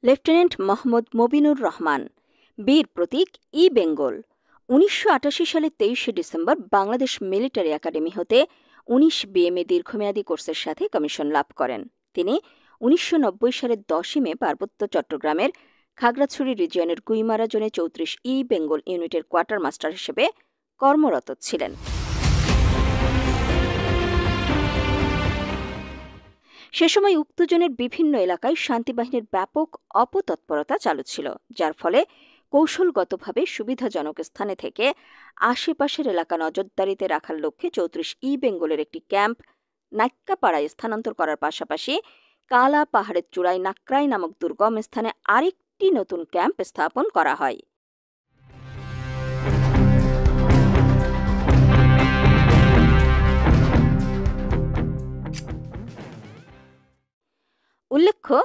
Lieutenant Mohammad Mobinur Rahman, বীর প্রতীক ই বেঙ্গল। ১৯৮৮ সালের ২৩শে December Bangladesh military academy হতে ১৯ বিএমএ দীর্ঘমেয়াদী কোর্সের সাথে কমিশন লাভ করেন। তিনি ১৯৯০ সালের ১০ই মে পার্বত্য চট্টগ্রামের খাগড়াছড়ি রিজিয়নের গুইমারা জোনে ৩৪ ই বেঙ্গল ইউনিটের কোয়ার্টার মাস্টার হিসেবে কর্মরত ছিলেন। সে সময় উক্ত জোনের বিভিন্ন এলাকায় শান্তিবাহিনীর ব্যাপক অপতৎপরতা চালু ছিল, যার ফলে কৌশলগতভাবে সুবিধাজনক স্থানে থেকে আশেপাশের এলাকা নজরদারিতে রাখার লক্ষ্যে ৩৪ ই বেঙ্গলের একটি ক্যাম্প নাক্কাপাড়ায় স্থানান্তর করার পাশাপাশি কালা পাহাড়ের চূড়ায় নাকরাই নামক দুর্গম স্থানে আরেকটি নতুন ক্যাম্প স্থাপন করা হয়। উল্লেখ্য,